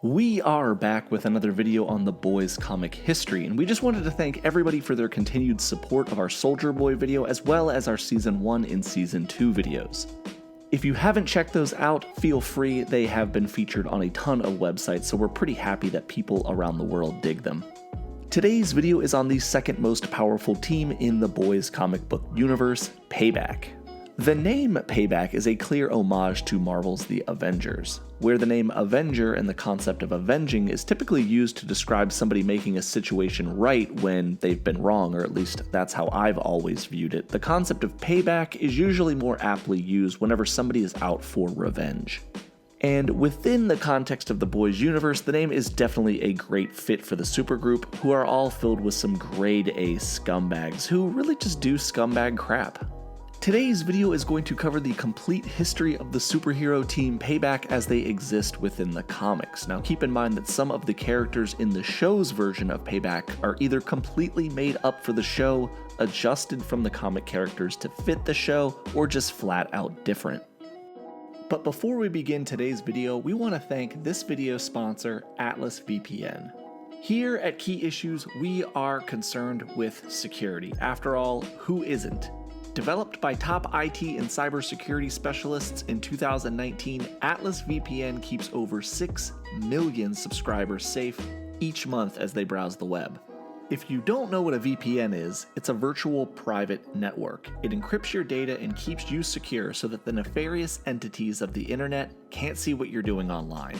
We are back with another video on the Boys comic history, and we just wanted to thank everybody for their continued support of our Soldier Boy video as well as our Season 1 and Season 2 videos. If you haven't checked those out, feel free. They have been featured on a ton of websites, so we're pretty happy that people around the world dig them. Today's video is on the second most powerful team in the Boys comic book universe, Payback. The name Payback is a clear homage to Marvel's The Avengers, where the name Avenger and the concept of avenging is typically used to describe somebody making a situation right when they've been wrong, or at least that's how I've always viewed it. The concept of payback is usually more aptly used whenever somebody is out for revenge. And within the context of the Boys universe, the name is definitely a great fit for the supergroup, who are all filled with some grade A scumbags who really just do scumbag crap. Today's video is going to cover the complete history of the superhero team Payback as they exist within the comics. Now keep in mind that some of the characters in the show's version of Payback are either completely made up for the show, adjusted from the comic characters to fit the show, or just flat out different. But before we begin today's video, we want to thank this video sponsor, Atlas VPN. Here at Key Issues, we are concerned with security. After all, who isn't? Developed by top IT and cybersecurity specialists in 2019, Atlas VPN keeps over 6 million subscribers safe each month as they browse the web. If you don't know what a VPN is, it's a virtual private network. It encrypts your data and keeps you secure so that the nefarious entities of the internet can't see what you're doing online.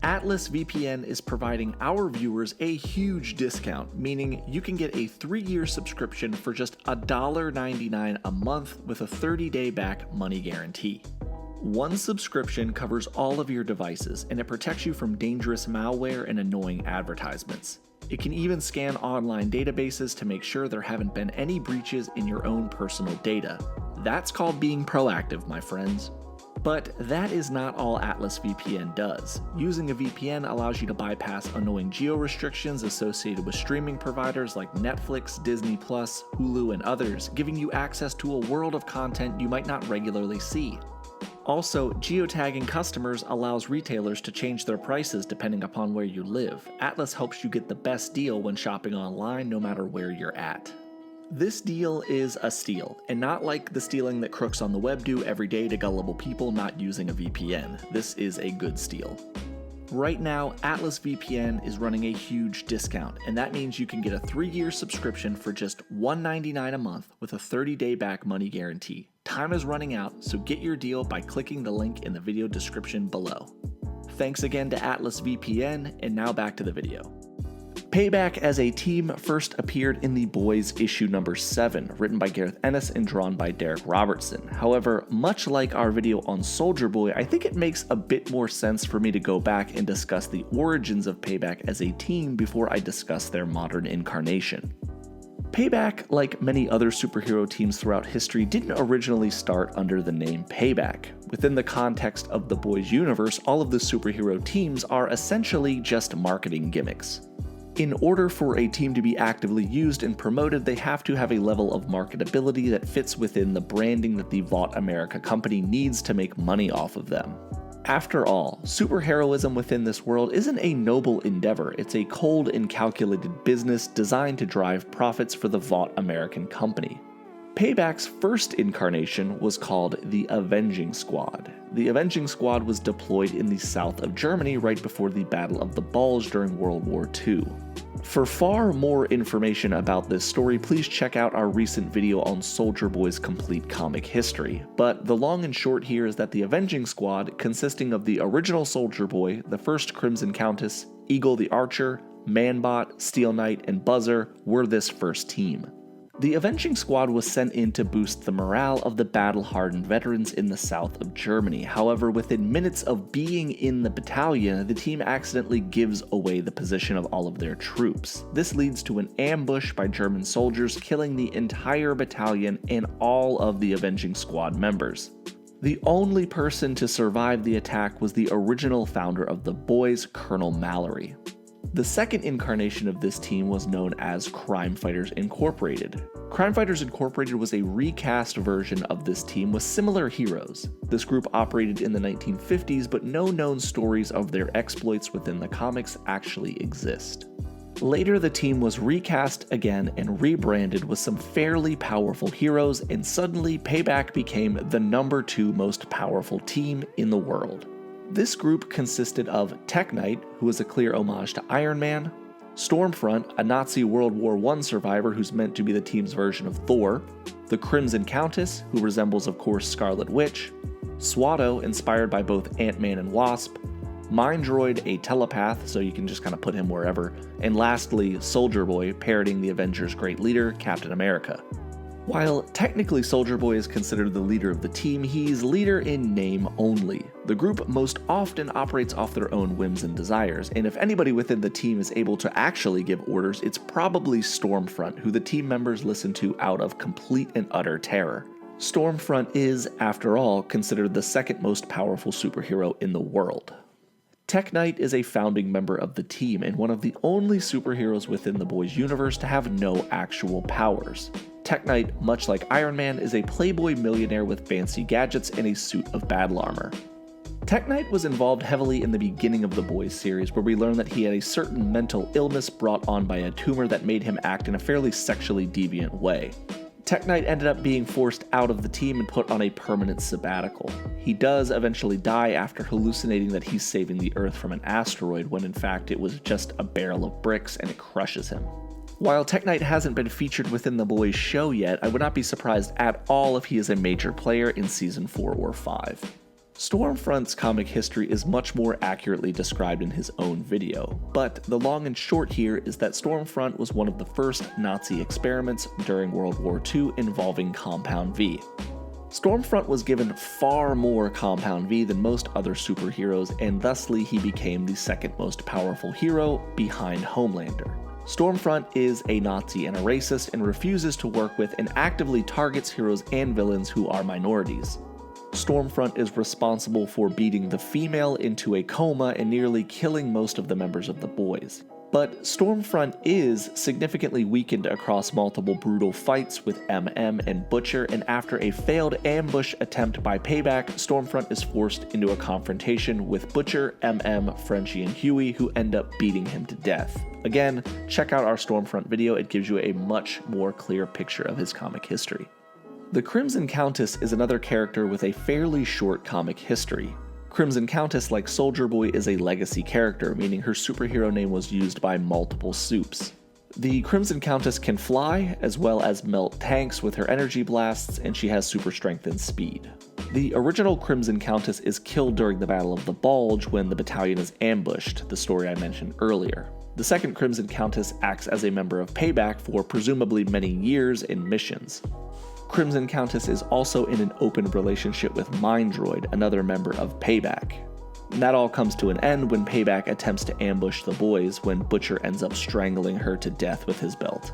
Atlas VPN is providing our viewers a huge discount, meaning you can get a 3-year subscription for just $1.99 a month with a 30-day back money guarantee. One subscription covers all of your devices, and it protects you from dangerous malware and annoying advertisements. It can even scan online databases to make sure there haven't been any breaches in your own personal data. That's called being proactive, my friends. But that is not all Atlas VPN does. Using a VPN allows you to bypass annoying geo-restrictions associated with streaming providers like Netflix, Disney+, Hulu, and others, giving you access to a world of content you might not regularly see. Also, geotagging customers allows retailers to change their prices depending upon where you live. Atlas helps you get the best deal when shopping online no matter where you're at. This deal is a steal, and not like the stealing that crooks on the web do every day to gullible people not using a VPN. This is a good steal. Right now, Atlas VPN is running a huge discount, and that means you can get a 3-year subscription for just $1.99 a month with a 30-day back money guarantee. Time is running out, so get your deal by clicking the link in the video description below. Thanks again to Atlas VPN, and now back to the video. Payback as a team first appeared in The Boys issue number 7, written by Gareth Ennis and drawn by Derek Robertson. However, much like our video on Soldier Boy, I think it makes a bit more sense for me to go back and discuss the origins of Payback as a team before I discuss their modern incarnation. Payback, like many other superhero teams throughout history, didn't originally start under the name Payback. Within the context of the Boys universe, all of the superhero teams are essentially just marketing gimmicks. In order for a team to be actively used and promoted, they have to have a level of marketability that fits within the branding that the Vought America company needs to make money off of them. After all, superheroism within this world isn't a noble endeavor, it's a cold and calculated business designed to drive profits for the Vought American company. Payback's first incarnation was called the Avenging Squad. The Avenging Squad was deployed in the south of Germany right before the Battle of the Bulge during World War II. For far more information about this story, please check out our recent video on Soldier Boy's complete comic history. But the long and short here is that the Avenging Squad, consisting of the original Soldier Boy, the first Crimson Countess, Eagle the Archer, Manbot, Steel Knight, and Buzzer, were this first team. The Avenging Squad was sent in to boost the morale of the battle-hardened veterans in the south of Germany. However, within minutes of being in the battalion, the team accidentally gives away the position of all of their troops. This leads to an ambush by German soldiers, killing the entire battalion and all of the Avenging Squad members. The only person to survive the attack was the original founder of the Boys, Colonel Mallory. The second incarnation of this team was known as Crime Fighters Incorporated. Crime Fighters Incorporated was a recast version of this team with similar heroes. This group operated in the 1950s, but no known stories of their exploits within the comics actually exist. Later, the team was recast again and rebranded with some fairly powerful heroes, and suddenly Payback became the #2 most powerful team in the world. This group consisted of Tech Knight, who is a clear homage to Iron Man, Stormfront, a Nazi World War I survivor who's meant to be the team's version of Thor, the Crimson Countess, who resembles of course Scarlet Witch, Swatto, inspired by both Ant-Man and Wasp, Mind-Droid, a telepath, so you can just kind of put him wherever, and lastly, Soldier Boy, parroting the Avengers' great leader, Captain America. While technically Soldier Boy is considered the leader of the team, he's leader in name only. The group most often operates off their own whims and desires, and if anybody within the team is able to actually give orders, it's probably Stormfront, who the team members listen to out of complete and utter terror. Stormfront is, after all, considered the second most powerful superhero in the world. Tech Knight is a founding member of the team and one of the only superheroes within the boys' universe to have no actual powers. Tech Knight, much like Iron Man, is a playboy millionaire with fancy gadgets and a suit of battle armor. Tech Knight was involved heavily in the beginning of the Boys series, where we learn that he had a certain mental illness brought on by a tumor that made him act in a fairly sexually deviant way. Tech Knight ended up being forced out of the team and put on a permanent sabbatical. He does eventually die after hallucinating that he's saving the Earth from an asteroid when in fact it was just a barrel of bricks and it crushes him. While Tech Knight hasn't been featured within the Boys show yet, I would not be surprised at all if he is a major player in Season 4 or 5. Stormfront's comic history is much more accurately described in his own video, but the long and short here is that Stormfront was one of the first Nazi experiments during World War II involving Compound V. Stormfront was given far more Compound V than most other superheroes, and thusly he became the second most powerful hero behind Homelander. Stormfront is a Nazi and a racist and refuses to work with and actively targets heroes and villains who are minorities. Stormfront is responsible for beating the female into a coma and nearly killing most of the members of the boys. But Stormfront is significantly weakened across multiple brutal fights with MM and Butcher, and after a failed ambush attempt by Payback, Stormfront is forced into a confrontation with Butcher, MM, Frenchie, and Huey, who end up beating him to death. Again, check out our Stormfront video, it gives you a much more clear picture of his comic history. The Crimson Countess is another character with a fairly short comic history. Crimson Countess, like Soldier Boy, is a legacy character, meaning her superhero name was used by multiple supes. The Crimson Countess can fly, as well as melt tanks with her energy blasts, and she has super strength and speed. The original Crimson Countess is killed during the Battle of the Bulge when the battalion is ambushed, the story I mentioned earlier. The second Crimson Countess acts as a member of Payback for presumably many years in missions. Crimson Countess is also in an open relationship with Mind-Droid, another member of Payback. That all comes to an end when Payback attempts to ambush the boys when Butcher ends up strangling her to death with his belt.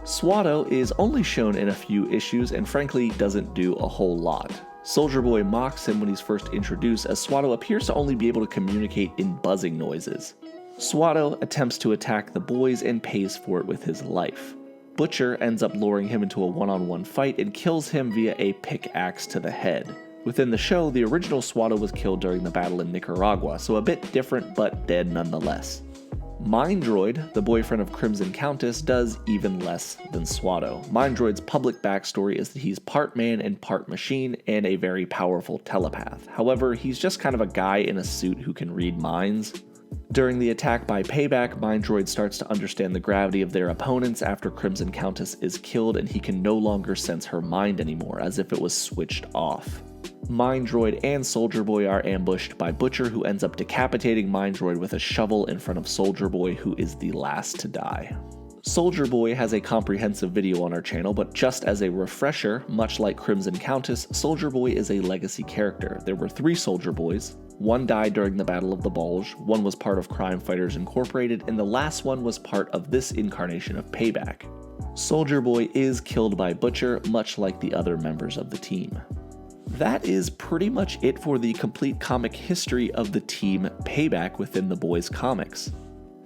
Swatto is only shown in a few issues and frankly doesn't do a whole lot. Soldier Boy mocks him when he's first introduced, as Swatto appears to only be able to communicate in buzzing noises. Swatto attempts to attack the boys and pays for it with his life. Butcher ends up luring him into a one-on-one fight and kills him via a pickaxe to the head. Within the show, the original Swatto was killed during the battle in Nicaragua, so a bit different but dead nonetheless. Mind-Droid, the boyfriend of Crimson Countess, does even less than Swatto. Mind-Droid's public backstory is that he's part man and part machine and a very powerful telepath. However, he's just kind of a guy in a suit who can read minds. During the attack by Payback, Mind-Droid starts to understand the gravity of their opponents after Crimson Countess is killed, and he can no longer sense her mind anymore, as if it was switched off. Mind-Droid and Soldier Boy are ambushed by Butcher, who ends up decapitating Mind-Droid with a shovel in front of Soldier Boy, who is the last to die. Soldier Boy has a comprehensive video on our channel, but just as a refresher, much like Crimson Countess, Soldier Boy is a legacy character. There were 3 Soldier Boys. One died during the Battle of the Bulge, one was part of Crime Fighters Incorporated, and the last one was part of this incarnation of Payback. Soldier Boy is killed by Butcher, much like the other members of the team. That is pretty much it for the complete comic history of the team Payback within the Boys comics.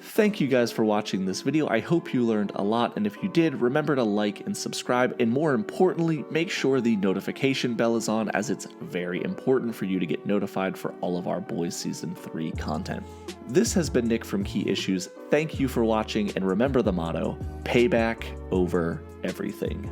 Thank you guys for watching this video. I hope you learned a lot, and if you did, remember to like and subscribe, and more importantly, make sure the notification bell is on, as it's very important for you to get notified for all of our Boys Season 3 content. This has been Nick from Key Issues. Thank you for watching, and remember the motto, payback over everything.